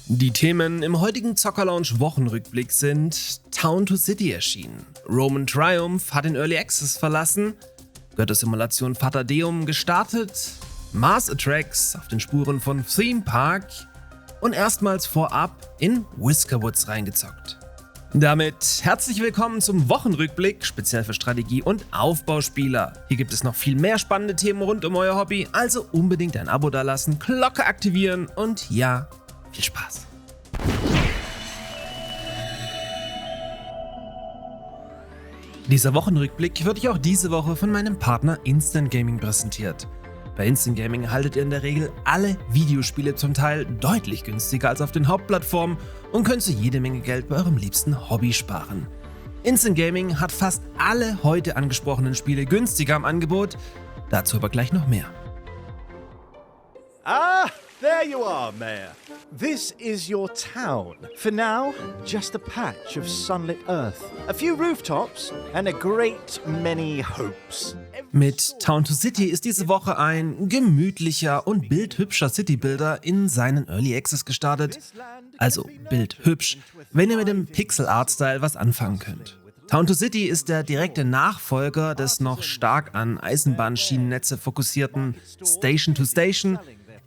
Die Themen im heutigen Zocker-Lounge Wochenrückblick sind Town to City erschienen, Roman Triumph hat den Early Access verlassen, Göttersimulation Fatadeum gestartet, Mars Attacks auf den Spuren von Theme Park und erstmals vorab in Whiskerwoods reingezockt. Damit herzlich willkommen zum Wochenrückblick, speziell für Strategie- und Aufbauspieler. Hier gibt es noch viel mehr spannende Themen rund um euer Hobby, also unbedingt ein Abo dalassen, Glocke aktivieren und ja, viel Spaß! Dieser Wochenrückblick wird euch auch diese Woche von meinem Partner Instant Gaming präsentiert. Bei Instant Gaming erhaltet ihr in der Regel alle Videospiele zum Teil deutlich günstiger als auf den Hauptplattformen und könnt so jede Menge Geld bei eurem liebsten Hobby sparen. Instant Gaming hat fast alle heute angesprochenen Spiele günstiger im Angebot, dazu aber gleich noch mehr. Ah, there you are, Mayor. This is your town. For now, just a patch of sunlit earth, a few rooftops and a great many hopes. Mit Town to City ist diese Woche ein gemütlicher und bildhübscher Citybuilder in seinen Early Access gestartet. Also bildhübsch, wenn ihr mit dem Pixel-Art-Style was anfangen könnt. Town to City ist der direkte Nachfolger des noch stark an Eisenbahnschienennetze fokussierten Station to Station,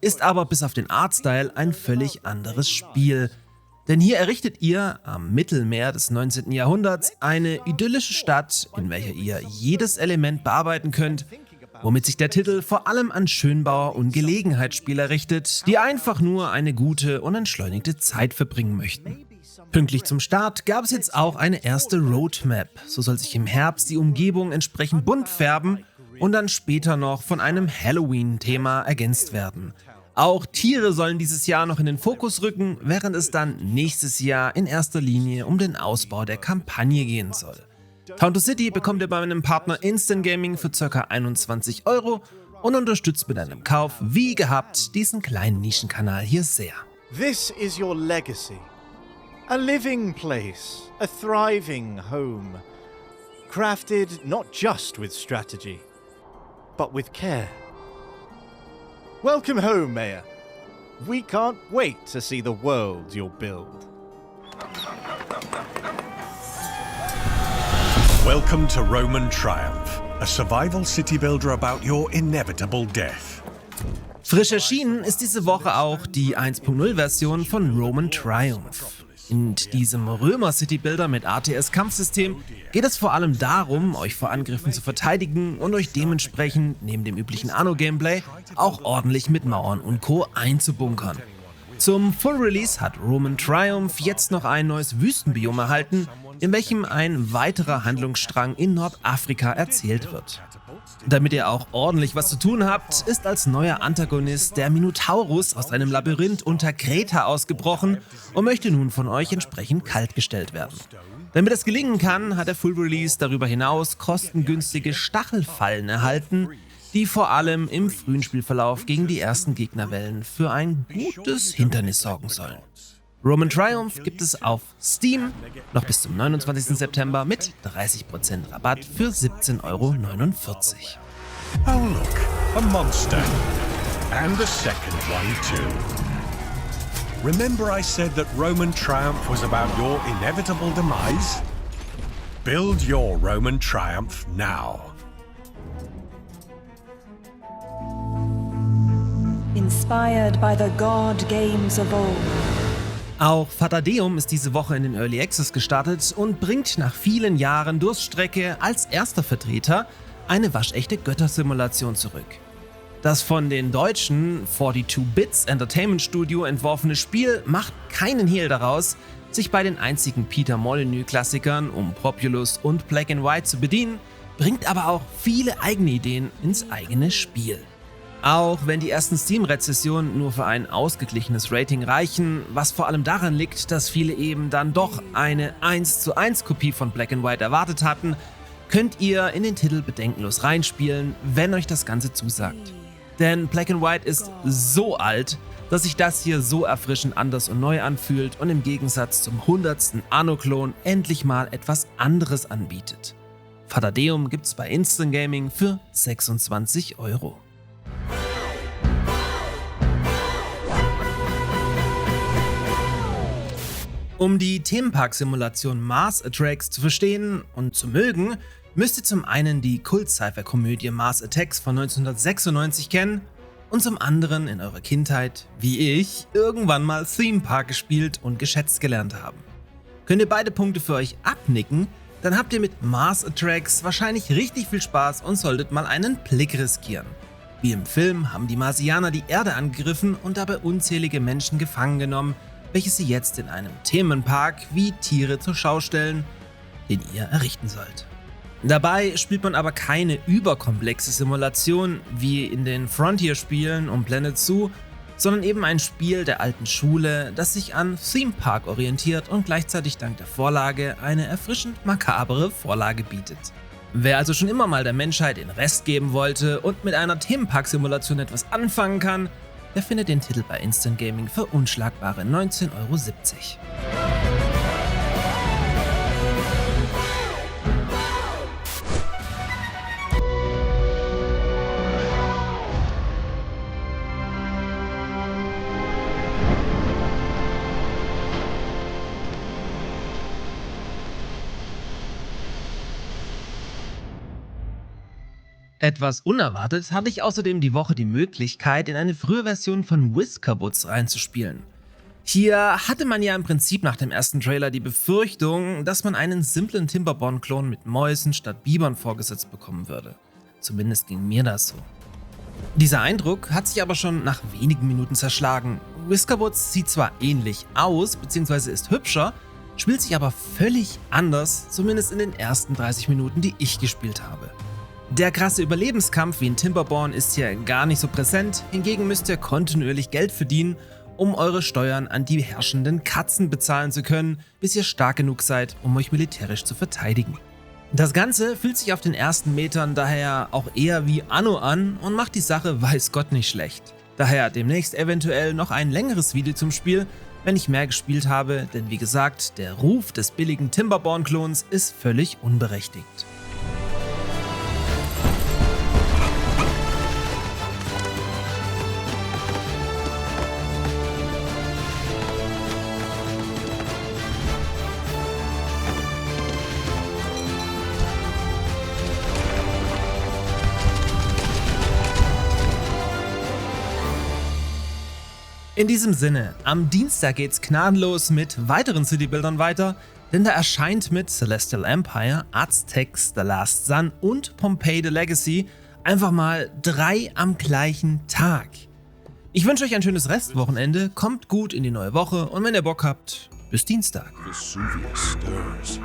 ist aber bis auf den Artstyle ein völlig anderes Spiel. Denn hier errichtet ihr am Mittelmeer des 19. Jahrhunderts eine idyllische Stadt, in welcher ihr jedes Element bearbeiten könnt, womit sich der Titel vor allem an Schönbauer und Gelegenheitsspieler richtet, die einfach nur eine gute und entschleunigte Zeit verbringen möchten. Pünktlich zum Start gab es jetzt auch eine erste Roadmap. So soll sich im Herbst die Umgebung entsprechend bunt färben und dann später noch von einem Halloween-Thema ergänzt werden. Auch Tiere sollen dieses Jahr noch in den Fokus rücken, während es dann nächstes Jahr in erster Linie um den Ausbau der Kampagne gehen soll. Town to City bekommt ihr bei meinem Partner Instant Gaming für ca. 21 € und unterstützt mit einem Kauf, wie gehabt, diesen kleinen Nischenkanal hier sehr. This is your legacy. A living place, a thriving home. Crafted not just with strategy, but with care. Welcome home, Mayor. We can't wait to see the world you'll build. Welcome to Roman Triumph, a survival city builder about your inevitable death. Frisch erschienen ist diese Woche auch die 1.0-Version von Roman Triumph. In diesem Römer-City-Builder mit ATS-Kampfsystem geht es vor allem darum, euch vor Angriffen zu verteidigen und euch dementsprechend neben dem üblichen Anno-Gameplay auch ordentlich mit Mauern und Co. einzubunkern. Zum Full-Release hat Roman Triumph jetzt noch ein neues Wüstenbiom erhalten, in welchem ein weiterer Handlungsstrang in Nordafrika erzählt wird. Damit ihr auch ordentlich was zu tun habt, ist als neuer Antagonist der Minotaurus aus einem Labyrinth unter Kreta ausgebrochen und möchte nun von euch entsprechend kaltgestellt werden. Damit es gelingen kann, hat der Full Release darüber hinaus kostengünstige Stachelfallen erhalten, die vor allem im frühen Spielverlauf gegen die ersten Gegnerwellen für ein gutes Hindernis sorgen sollen. Roman Triumph gibt es auf Steam noch bis zum 29. September mit 30% Rabatt für 17,49 €. Oh look, a monster. And a second one too. Remember I said that Roman Triumph was about your inevitable demise? Build your Roman Triumph now. Inspired by the God Games of old. Auch Fatadeum ist diese Woche in den Early Access gestartet und bringt nach vielen Jahren Durststrecke als erster Vertreter eine waschechte Göttersimulation zurück. Das von den Deutschen 42 Bits Entertainment Studio entworfene Spiel macht keinen Hehl daraus, sich bei den einzigen Peter Molyneux-Klassikern um Populous und Black and White zu bedienen, bringt aber auch viele eigene Ideen ins eigene Spiel. Auch wenn die ersten Steam-Rezessionen nur für ein ausgeglichenes Rating reichen, was vor allem daran liegt, dass viele eben dann doch eine 1:1 Kopie von Black and White erwartet hatten, könnt ihr in den Titel bedenkenlos reinspielen, wenn euch das Ganze zusagt. Denn Black and White ist so alt, dass sich das hier so erfrischend anders und neu anfühlt und im Gegensatz zum 100. Anno-Klon endlich mal etwas anderes anbietet. Fatadeum gibt's bei Instant Gaming für 26 €. Um die Themenpark-Simulation Mars Attacks zu verstehen und zu mögen, müsst ihr zum einen die Kult-Sci-Fi-Komödie Mars Attacks von 1996 kennen und zum anderen in eurer Kindheit, wie ich, irgendwann mal Theme Park gespielt und geschätzt gelernt haben. Könnt ihr beide Punkte für euch abnicken, dann habt ihr mit Mars Attacks wahrscheinlich richtig viel Spaß und solltet mal einen Blick riskieren. Wie im Film haben die Marsianer die Erde angegriffen und dabei unzählige Menschen gefangen genommen, welche sie jetzt in einem Themenpark wie Tiere zur Schau stellen, den ihr errichten sollt. Dabei spielt man aber keine überkomplexe Simulation wie in den Frontier-Spielen um Planet Zoo, sondern eben ein Spiel der alten Schule, das sich an Theme Park orientiert und gleichzeitig dank der Vorlage eine erfrischend makabere Vorlage bietet. Wer also schon immer mal der Menschheit den Rest geben wollte und mit einer Themenpark-Simulation etwas anfangen kann, der findet den Titel bei Instant Gaming für unschlagbare 19,70 €. Etwas unerwartet hatte ich außerdem die Woche die Möglichkeit, in eine frühe Version von Whiskerwoods reinzuspielen. Hier hatte man ja im Prinzip nach dem ersten Trailer die Befürchtung, dass man einen simplen Timberborn-Klon mit Mäusen statt Bibern vorgesetzt bekommen würde. Zumindest ging mir das so. Dieser Eindruck hat sich aber schon nach wenigen Minuten zerschlagen. Whiskerwoods sieht zwar ähnlich aus, bzw. ist hübscher, spielt sich aber völlig anders, zumindest in den ersten 30 Minuten, die ich gespielt habe. Der krasse Überlebenskampf wie in Timberborn ist hier gar nicht so präsent, hingegen müsst ihr kontinuierlich Geld verdienen, um eure Steuern an die herrschenden Katzen bezahlen zu können, bis ihr stark genug seid, um euch militärisch zu verteidigen. Das Ganze fühlt sich auf den ersten Metern daher auch eher wie Anno an und macht die Sache weiß Gott nicht schlecht. Daher demnächst eventuell noch ein längeres Video zum Spiel, wenn ich mehr gespielt habe, denn wie gesagt, der Ruf des billigen Timberborn-Klons ist völlig unberechtigt. In diesem Sinne, am Dienstag geht's gnadenlos mit weiteren Citybildern weiter, denn da erscheint mit Celestial Empire, Aztecs, The Last Sun und Pompeii The Legacy einfach mal 3 am gleichen Tag. Ich wünsche euch ein schönes Restwochenende, kommt gut in die neue Woche und wenn ihr Bock habt, bis Dienstag. Vesuvius stirs.